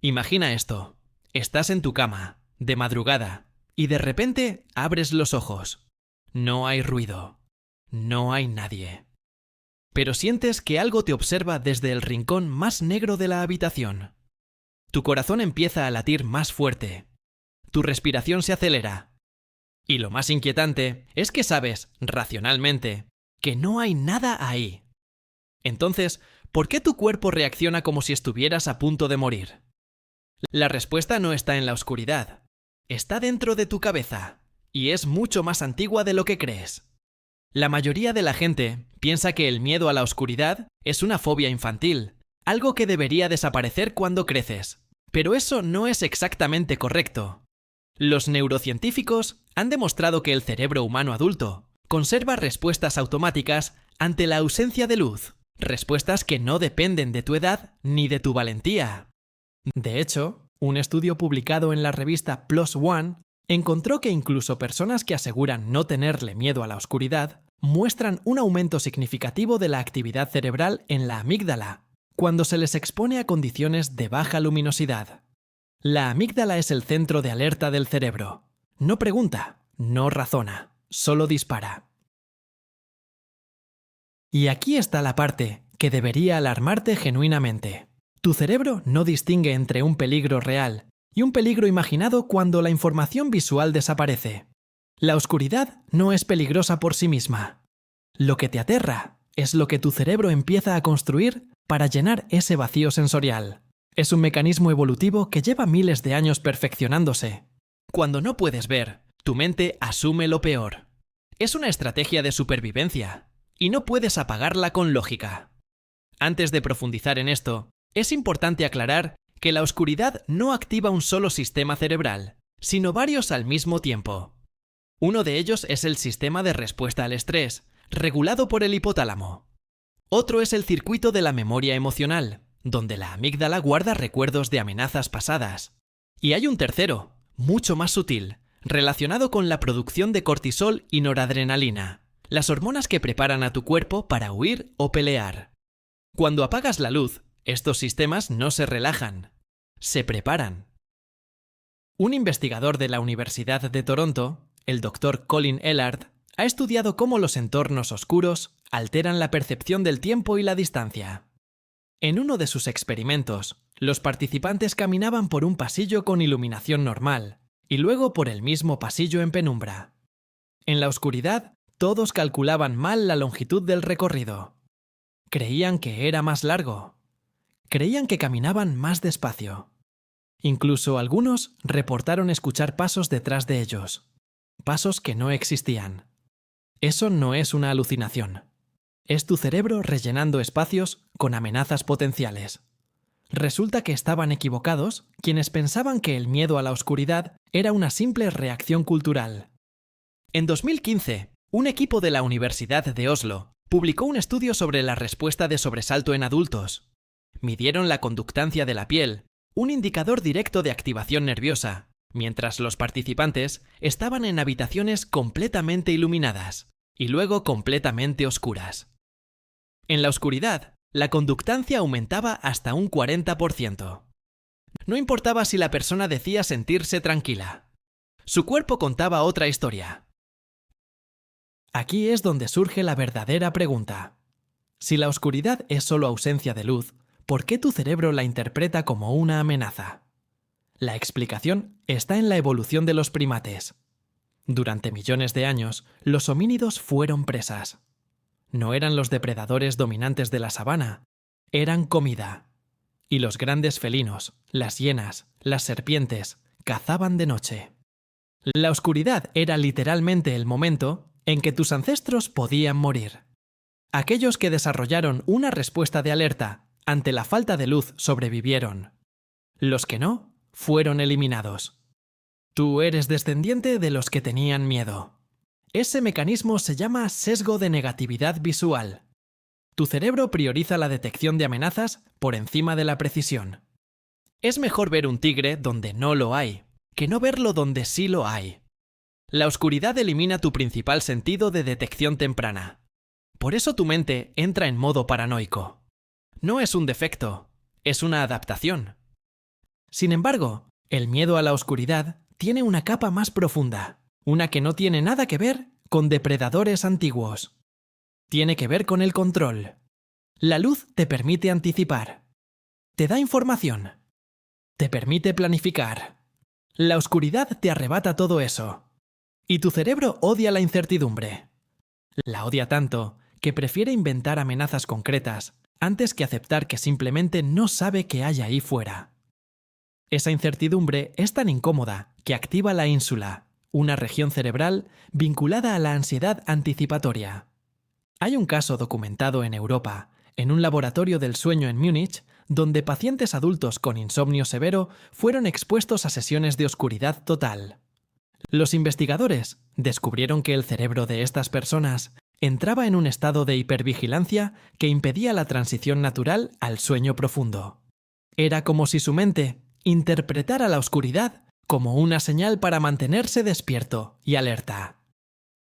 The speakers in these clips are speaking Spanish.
Imagina esto. Estás en tu cama, de madrugada, y de repente abres los ojos. No hay ruido. No hay nadie. Pero sientes que algo te observa desde el rincón más negro de la habitación. Tu corazón empieza a latir más fuerte. Tu respiración se acelera. Y lo más inquietante es que sabes, racionalmente, que no hay nada ahí. Entonces, ¿por qué tu cuerpo reacciona como si estuvieras a punto de morir? La respuesta no está en la oscuridad. Está dentro de tu cabeza, y es mucho más antigua de lo que crees. La mayoría de la gente piensa que el miedo a la oscuridad es una fobia infantil, algo que debería desaparecer cuando creces. Pero eso no es exactamente correcto. Los neurocientíficos han demostrado que el cerebro humano adulto conserva respuestas automáticas ante la ausencia de luz, respuestas que no dependen de tu edad ni de tu valentía. De hecho, un estudio publicado en la revista PLOS ONE encontró que incluso personas que aseguran no tenerle miedo a la oscuridad muestran un aumento significativo de la actividad cerebral en la amígdala cuando se les expone a condiciones de baja luminosidad. La amígdala es el centro de alerta del cerebro. No pregunta, no razona, solo dispara. Y aquí está la parte que debería alarmarte genuinamente. Tu cerebro no distingue entre un peligro real y un peligro imaginado cuando la información visual desaparece. La oscuridad no es peligrosa por sí misma. Lo que te aterra es lo que tu cerebro empieza a construir para llenar ese vacío sensorial. Es un mecanismo evolutivo que lleva miles de años perfeccionándose. Cuando no puedes ver, tu mente asume lo peor. Es una estrategia de supervivencia, y no puedes apagarla con lógica. Antes de profundizar en esto, es importante aclarar que la oscuridad no activa un solo sistema cerebral, sino varios al mismo tiempo. Uno de ellos es el sistema de respuesta al estrés, regulado por el hipotálamo. Otro es el circuito de la memoria emocional, donde la amígdala guarda recuerdos de amenazas pasadas. Y hay un tercero, mucho más sutil, relacionado con la producción de cortisol y noradrenalina, las hormonas que preparan a tu cuerpo para huir o pelear. Cuando apagas la luz, estos sistemas no se relajan, se preparan. Un investigador de la Universidad de Toronto, el Dr. Colin Ellard, ha estudiado cómo los entornos oscuros alteran la percepción del tiempo y la distancia. En uno de sus experimentos, los participantes caminaban por un pasillo con iluminación normal y luego por el mismo pasillo en penumbra. En la oscuridad, todos calculaban mal la longitud del recorrido. Creían que era más largo. Creían que caminaban más despacio. Incluso algunos reportaron escuchar pasos detrás de ellos. Pasos que no existían. Eso no es una alucinación. Es tu cerebro rellenando espacios con amenazas potenciales. Resulta que estaban equivocados quienes pensaban que el miedo a la oscuridad era una simple reacción cultural. En 2015, un equipo de la Universidad de Oslo publicó un estudio sobre la respuesta de sobresalto en adultos. Midieron la conductancia de la piel, un indicador directo de activación nerviosa, mientras los participantes estaban en habitaciones completamente iluminadas y luego completamente oscuras. En la oscuridad, la conductancia aumentaba hasta un 40%. No importaba si la persona decía sentirse tranquila. Su cuerpo contaba otra historia. Aquí es donde surge la verdadera pregunta. Si la oscuridad es solo ausencia de luz, ¿por qué tu cerebro la interpreta como una amenaza? La explicación está en la evolución de los primates. Durante millones de años, los homínidos fueron presas. No eran los depredadores dominantes de la sabana, eran comida. Y los grandes felinos, las hienas, las serpientes, cazaban de noche. La oscuridad era literalmente el momento en que tus ancestros podían morir. Aquellos que desarrollaron una respuesta de alerta ante la falta de luz sobrevivieron. Los que no, fueron eliminados. Tú eres descendiente de los que tenían miedo. Ese mecanismo se llama sesgo de negatividad visual. Tu cerebro prioriza la detección de amenazas por encima de la precisión. Es mejor ver un tigre donde no lo hay, que no verlo donde sí lo hay. La oscuridad elimina tu principal sentido de detección temprana. Por eso tu mente entra en modo paranoico. No es un defecto, es una adaptación. Sin embargo, el miedo a la oscuridad tiene una capa más profunda, una que no tiene nada que ver con depredadores antiguos. Tiene que ver con el control. La luz te permite anticipar. Te da información. Te permite planificar. La oscuridad te arrebata todo eso. Y tu cerebro odia la incertidumbre. La odia tanto que prefiere inventar amenazas concretas antes que aceptar que simplemente no sabe qué hay ahí fuera. Esa incertidumbre es tan incómoda que activa la ínsula, una región cerebral vinculada a la ansiedad anticipatoria. Hay un caso documentado en Europa, en un laboratorio del sueño en Múnich, donde pacientes adultos con insomnio severo fueron expuestos a sesiones de oscuridad total. Los investigadores descubrieron que el cerebro de estas personas entraba en un estado de hipervigilancia que impedía la transición natural al sueño profundo. Era como si su mente interpretara la oscuridad como una señal para mantenerse despierto y alerta.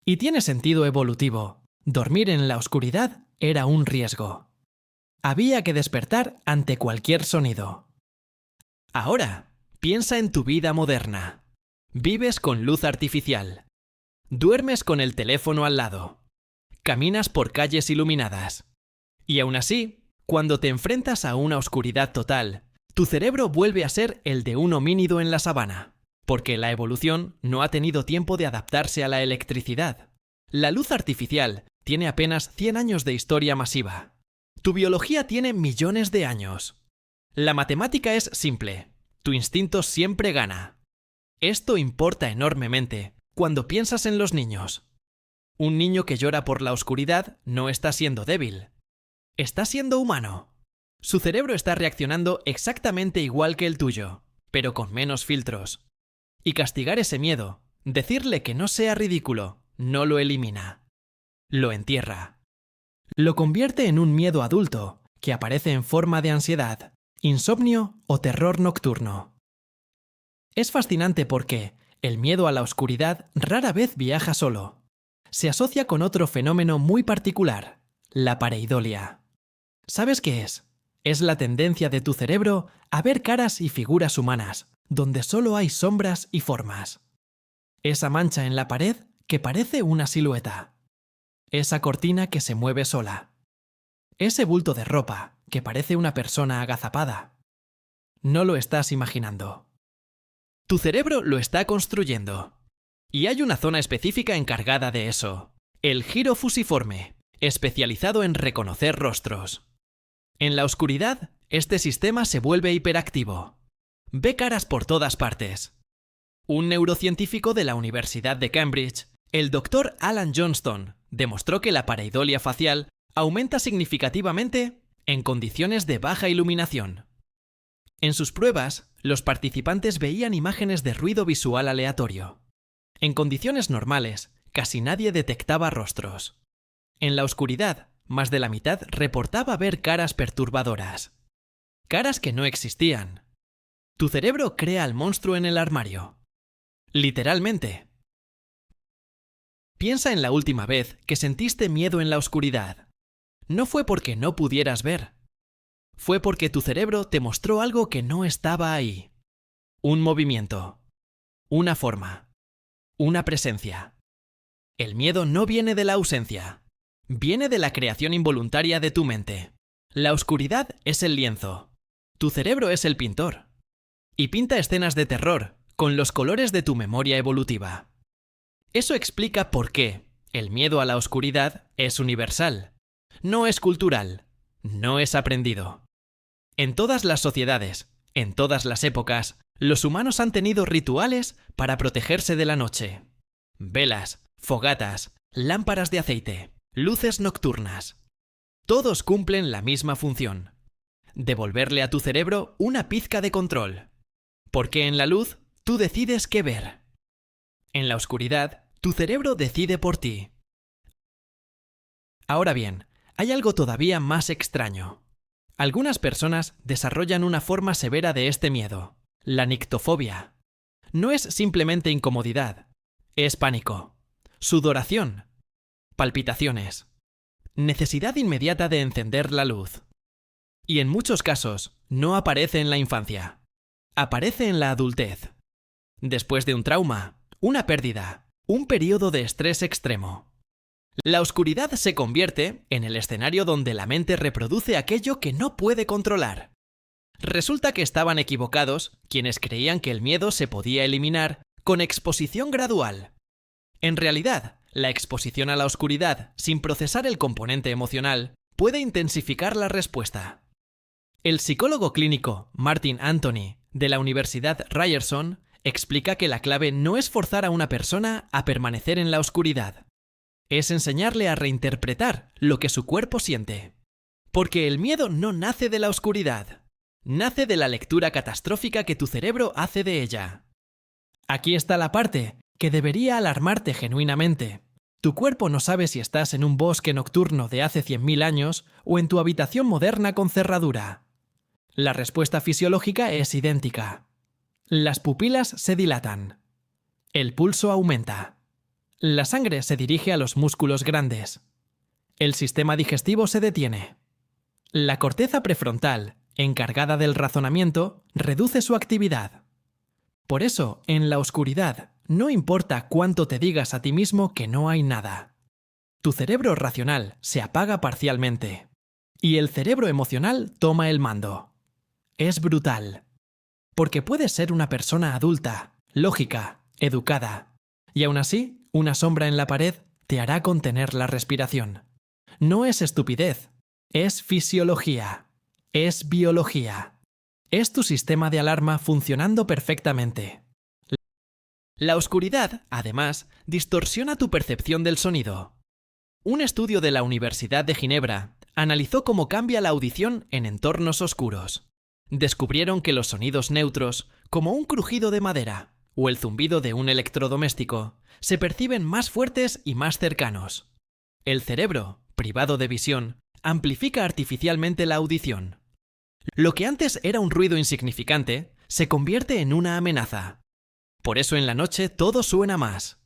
Y tiene sentido evolutivo. Dormir en la oscuridad era un riesgo. Había que despertar ante cualquier sonido. Ahora, piensa en tu vida moderna. Vives con luz artificial. Duermes con el teléfono al lado. Caminas por calles iluminadas. Y aún así, cuando te enfrentas a una oscuridad total, tu cerebro vuelve a ser el de un homínido en la sabana, porque la evolución no ha tenido tiempo de adaptarse a la electricidad. La luz artificial tiene apenas 100 años de historia masiva. Tu biología tiene millones de años. La matemática es simple. Tu instinto siempre gana. Esto importa enormemente cuando piensas en los niños. Un niño que llora por la oscuridad no está siendo débil. Está siendo humano. Su cerebro está reaccionando exactamente igual que el tuyo, pero con menos filtros. Y castigar ese miedo, decirle que no sea ridículo, no lo elimina. Lo entierra. Lo convierte en un miedo adulto que aparece en forma de ansiedad, insomnio o terror nocturno. Es fascinante porque el miedo a la oscuridad rara vez viaja solo. Se asocia con otro fenómeno muy particular, la pareidolia. ¿Sabes qué es? Es la tendencia de tu cerebro a ver caras y figuras humanas, donde solo hay sombras y formas. Esa mancha en la pared que parece una silueta. Esa cortina que se mueve sola. Ese bulto de ropa que parece una persona agazapada. No lo estás imaginando. Tu cerebro lo está construyendo. Y hay una zona específica encargada de eso, el giro fusiforme, especializado en reconocer rostros. En la oscuridad, este sistema se vuelve hiperactivo. Ve caras por todas partes. Un neurocientífico de la Universidad de Cambridge, el Dr. Alan Johnston, demostró que la pareidolia facial aumenta significativamente en condiciones de baja iluminación. En sus pruebas, los participantes veían imágenes de ruido visual aleatorio. En condiciones normales, casi nadie detectaba rostros. En la oscuridad, más de la mitad reportaba ver caras perturbadoras. Caras que no existían. Tu cerebro crea al monstruo en el armario. Literalmente. Piensa en la última vez que sentiste miedo en la oscuridad. No fue porque no pudieras ver. Fue porque tu cerebro te mostró algo que no estaba ahí. Un movimiento. Una forma. Una presencia. El miedo no viene de la ausencia. Viene de la creación involuntaria de tu mente. La oscuridad es el lienzo. Tu cerebro es el pintor. Y pinta escenas de terror con los colores de tu memoria evolutiva. Eso explica por qué el miedo a la oscuridad es universal. No es cultural. No es aprendido. En todas las sociedades, en todas las épocas, los humanos han tenido rituales para protegerse de la noche. Velas, fogatas, lámparas de aceite, luces nocturnas. Todos cumplen la misma función. Devolverle a tu cerebro una pizca de control. Porque en la luz, tú decides qué ver. En la oscuridad, tu cerebro decide por ti. Ahora bien, hay algo todavía más extraño. Algunas personas desarrollan una forma severa de este miedo, la nictofobia. No es simplemente incomodidad, es pánico, sudoración, palpitaciones, necesidad inmediata de encender la luz. Y en muchos casos no aparece en la infancia. Aparece en la adultez. Después de un trauma, una pérdida, un periodo de estrés extremo. La oscuridad se convierte en el escenario donde la mente reproduce aquello que no puede controlar. Resulta que estaban equivocados quienes creían que el miedo se podía eliminar con exposición gradual. En realidad, la exposición a la oscuridad sin procesar el componente emocional puede intensificar la respuesta. El psicólogo clínico Martin Anthony, de la Universidad Ryerson, explica que la clave no es forzar a una persona a permanecer en la oscuridad. Es enseñarle a reinterpretar lo que su cuerpo siente. Porque el miedo no nace de la oscuridad. Nace de la lectura catastrófica que tu cerebro hace de ella. Aquí está la parte que debería alarmarte genuinamente. Tu cuerpo no sabe si estás en un bosque nocturno de hace 100.000 años o en tu habitación moderna con cerradura. La respuesta fisiológica es idéntica. Las pupilas se dilatan. El pulso aumenta. La sangre se dirige a los músculos grandes. El sistema digestivo se detiene. La corteza prefrontal, encargada del razonamiento, reduce su actividad. Por eso, en la oscuridad, no importa cuánto te digas a ti mismo que no hay nada. Tu cerebro racional se apaga parcialmente. Y el cerebro emocional toma el mando. Es brutal. Porque puedes ser una persona adulta, lógica, educada. Y aún así, una sombra en la pared te hará contener la respiración. No es estupidez, es fisiología, es biología. Es tu sistema de alarma funcionando perfectamente. La oscuridad, además, distorsiona tu percepción del sonido. Un estudio de la Universidad de Ginebra analizó cómo cambia la audición en entornos oscuros. Descubrieron que los sonidos neutros, como un crujido de madera o el zumbido de un electrodoméstico, se perciben más fuertes y más cercanos. El cerebro, privado de visión, amplifica artificialmente la audición. Lo que antes era un ruido insignificante se convierte en una amenaza. Por eso en la noche todo suena más.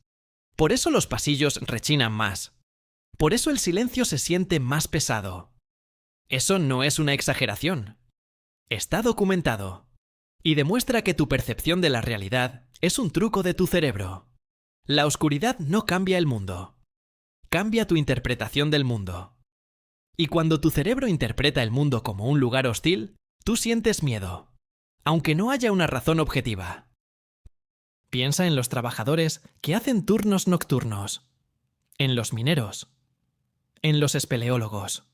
Por eso los pasillos rechinan más. Por eso el silencio se siente más pesado. Eso no es una exageración. Está documentado. Y demuestra que tu percepción de la realidad es un truco de tu cerebro. La oscuridad no cambia el mundo. Cambia tu interpretación del mundo. Y cuando tu cerebro interpreta el mundo como un lugar hostil, tú sientes miedo, aunque no haya una razón objetiva. Piensa en los trabajadores que hacen turnos nocturnos, en los mineros, en los espeleólogos,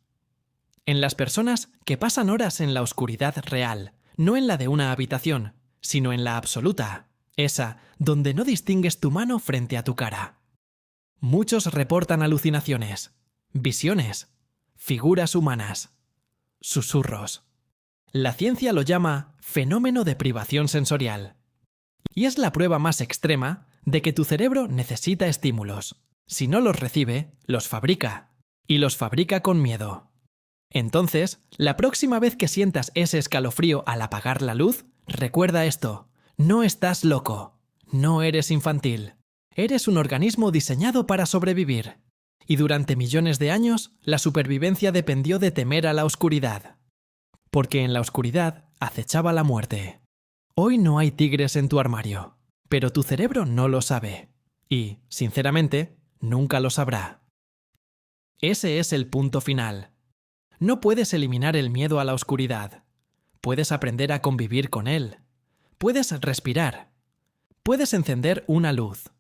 en las personas que pasan horas en la oscuridad real, no en la de una habitación, sino en la absoluta, esa donde no distingues tu mano frente a tu cara. Muchos reportan alucinaciones, visiones, figuras humanas, susurros. La ciencia lo llama fenómeno de privación sensorial. Y es la prueba más extrema de que tu cerebro necesita estímulos. Si no los recibe, los fabrica. Y los fabrica con miedo. Entonces, la próxima vez que sientas ese escalofrío al apagar la luz, recuerda esto. No estás loco. No eres infantil. Eres un organismo diseñado para sobrevivir. Y durante millones de años, la supervivencia dependió de temer a la oscuridad. Porque en la oscuridad acechaba la muerte. Hoy no hay tigres en tu armario, pero tu cerebro no lo sabe. Y, sinceramente, nunca lo sabrá. Ese es el punto final. No puedes eliminar el miedo a la oscuridad. Puedes aprender a convivir con él. Puedes respirar. Puedes encender una luz.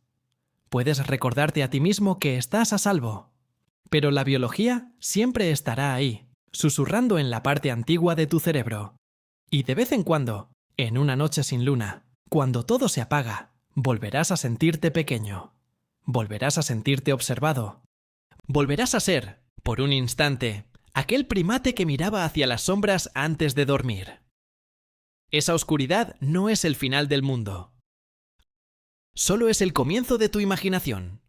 Puedes recordarte a ti mismo que estás a salvo. Pero la biología siempre estará ahí, susurrando en la parte antigua de tu cerebro. Y de vez en cuando, en una noche sin luna, cuando todo se apaga, volverás a sentirte pequeño. Volverás a sentirte observado. Volverás a ser, por un instante, aquel primate que miraba hacia las sombras antes de dormir. Esa oscuridad no es el final del mundo. Solo es el comienzo de tu imaginación.